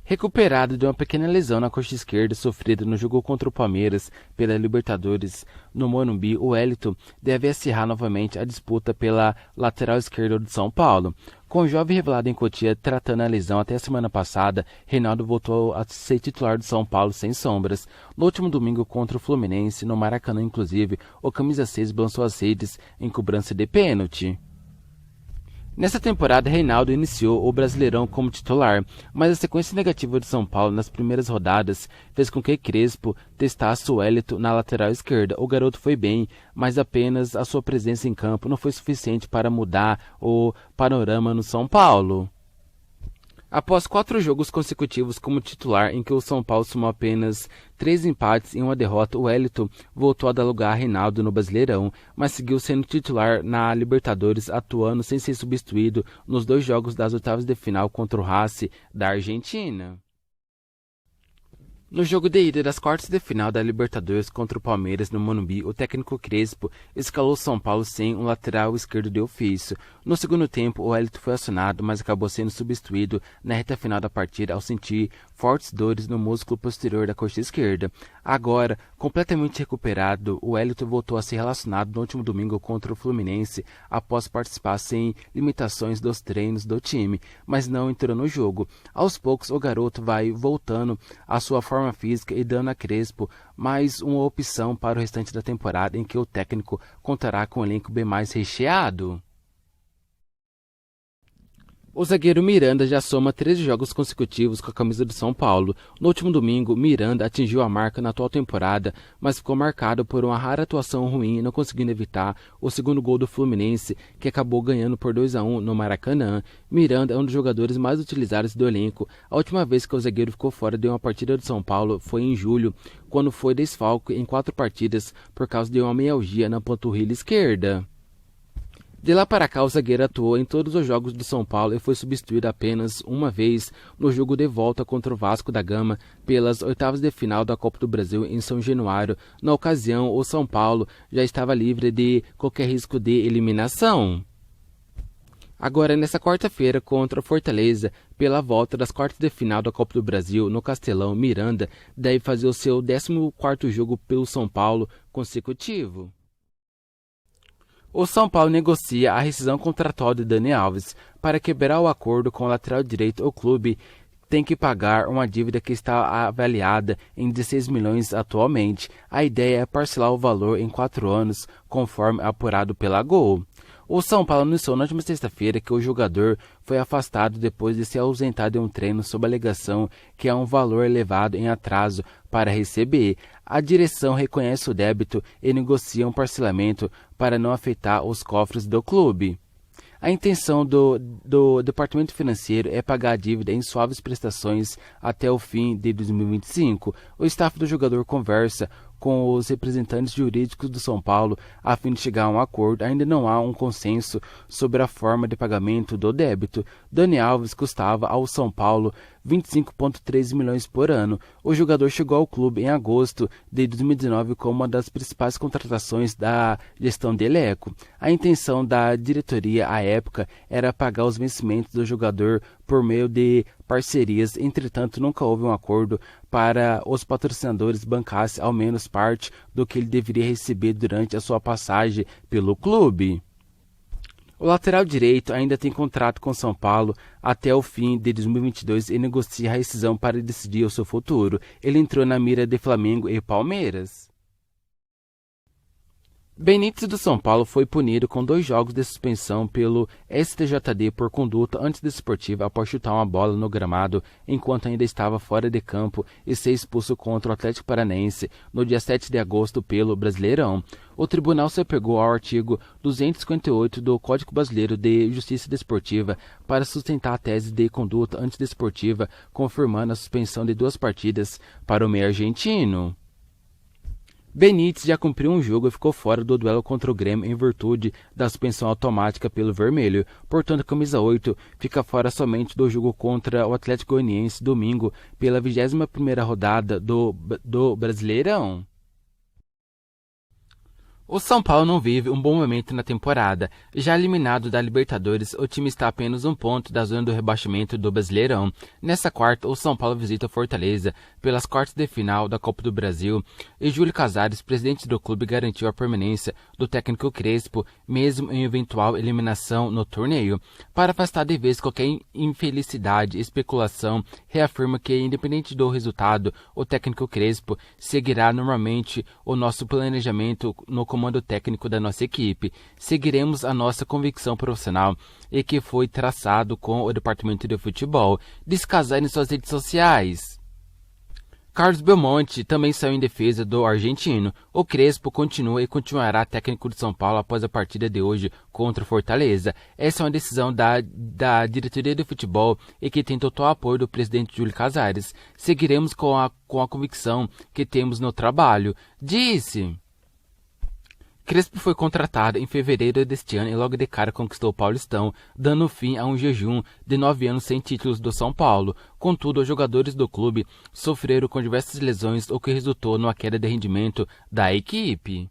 Recuperado de uma pequena lesão na coxa esquerda sofrida no jogo contra o Palmeiras pela Libertadores no Morumbi, o Wellington deve acirrar novamente a disputa pela lateral esquerda do São Paulo. Com o jovem revelado em Cotia tratando a lesão até a semana passada, Reinaldo voltou a ser titular do São Paulo sem sombras. No último domingo contra o Fluminense, no Maracanã inclusive, o camisa 6 balançou as redes em cobrança de pênalti. Nessa temporada, Reinaldo iniciou o Brasileirão como titular, mas a sequência negativa do São Paulo nas primeiras rodadas fez com que Crespo testasse o Wellington na lateral esquerda. O garoto foi bem, mas apenas a sua presença em campo não foi suficiente para mudar o panorama no São Paulo. Após 4 jogos consecutivos como titular, em que o São Paulo somou apenas 3 empates e 1 derrota, o Wellington voltou a dar lugar a Reinaldo no Brasileirão, mas seguiu sendo titular na Libertadores, atuando sem ser substituído nos 2 jogos das oitavas de final contra o Racing da Argentina. No jogo de ida das quartas de final da Libertadores contra o Palmeiras no Morumbi, o técnico Crespo escalou o São Paulo sem um lateral esquerdo de ofício. No segundo tempo, o Wellington foi acionado, mas acabou sendo substituído na reta final da partida ao sentir fortes dores no músculo posterior da coxa esquerda. Agora, completamente recuperado, o Wellington voltou a ser relacionado no último domingo contra o Fluminense após participar sem limitações dos treinos do time, mas não entrou no jogo. Aos poucos, o garoto vai voltando à sua forma física e dando a Crespo mais uma opção para o restante da temporada, em que o técnico contará com um elenco bem mais recheado. O zagueiro Miranda já soma 13 jogos consecutivos com a camisa do São Paulo. No último domingo, Miranda atingiu a marca na atual temporada, mas ficou marcado por uma rara atuação ruim, não conseguindo evitar o segundo gol do Fluminense, que acabou ganhando por 2-1 no Maracanã. Miranda é um dos jogadores mais utilizados do elenco. A última vez que o zagueiro ficou fora de uma partida do São Paulo foi em julho, quando foi desfalque em 4 partidas por causa de uma mialgia na panturrilha esquerda. De lá para cá, o zagueiro atuou em todos os jogos do São Paulo e foi substituído apenas uma vez no jogo de volta contra o Vasco da Gama pelas oitavas de final da Copa do Brasil em São Januário. Na ocasião, o São Paulo já estava livre de qualquer risco de eliminação. Agora, nessa quarta-feira, contra o Fortaleza, pela volta das quartas de final da Copa do Brasil no Castelão, Miranda deve fazer o seu 14º jogo pelo São Paulo consecutivo. O São Paulo negocia a rescisão contratual de Dani Alves. Para quebrar o acordo com o lateral direito, o clube tem que pagar uma dívida que está avaliada em 16 milhões atualmente. A ideia é parcelar o valor em 4 anos, conforme apurado pela Gol. O São Paulo anunciou na última sexta-feira que o jogador foi afastado depois de se ausentar de um treino sob a alegação que há um valor elevado em atraso para receber. A direção reconhece o débito e negocia um parcelamento para não afetar os cofres do clube. A intenção do departamento financeiro é pagar a dívida em suaves prestações até o fim de 2025. O staff do jogador conversa com os representantes jurídicos do São Paulo a fim de chegar a um acordo. Ainda não há um consenso sobre a forma de pagamento do débito. Dani Alves custava ao São Paulo 25,3 milhões por ano. O jogador chegou ao clube em agosto de 2019 como uma das principais contratações da gestão de elenco. A intenção da diretoria à época era pagar os vencimentos do jogador por meio de parcerias. Entretanto, nunca houve um acordo para os patrocinadores bancassem ao menos parte do que ele deveria receber durante a sua passagem pelo clube. O lateral direito ainda tem contrato com São Paulo até o fim de 2022 e negocia a rescisão para decidir o seu futuro. Ele entrou na mira de Flamengo e Palmeiras. Benítez do São Paulo foi punido com 2 jogos de suspensão pelo STJD por conduta antidesportiva após chutar uma bola no gramado enquanto ainda estava fora de campo e ser expulso contra o Atlético Paranaense no dia 7 de agosto pelo Brasileirão. O tribunal se apegou ao artigo 258 do Código Brasileiro de Justiça Desportiva para sustentar a tese de conduta antidesportiva, confirmando a suspensão de 2 partidas para o meio argentino. Benítez já cumpriu um jogo e ficou fora do duelo contra o Grêmio em virtude da suspensão automática pelo vermelho. Portanto, a camisa 8 fica fora somente do jogo contra o Atlético Goianiense domingo pela 21ª rodada do Brasileirão. O São Paulo não vive um bom momento na temporada. Já eliminado da Libertadores, o time está a apenas um ponto da zona do rebaixamento do Brasileirão. Nessa quarta, o São Paulo visita o Fortaleza pelas quartas de final da Copa do Brasil e Júlio Casares, presidente do clube, garantiu a permanência do técnico Crespo, mesmo em eventual eliminação no torneio. Para afastar de vez qualquer infelicidade e especulação, reafirma que, independente do resultado, o técnico Crespo seguirá normalmente o nosso planejamento no comando técnico da nossa equipe. Seguiremos a nossa convicção profissional e que foi traçado com o departamento de futebol, diz Casares em suas redes sociais. Carlos Belmonte também saiu em defesa do argentino. O Crespo continua e continuará técnico de São Paulo após a partida de hoje contra o Fortaleza. Essa é uma decisão da diretoria de futebol e que tem total apoio do presidente Júlio Casares. Seguiremos com a convicção que temos no trabalho, disse. Crespo foi contratado em fevereiro deste ano e logo de cara conquistou o Paulistão, dando fim a um jejum de 9 anos sem títulos do São Paulo. Contudo, os jogadores do clube sofreram com diversas lesões, o que resultou numa queda de rendimento da equipe.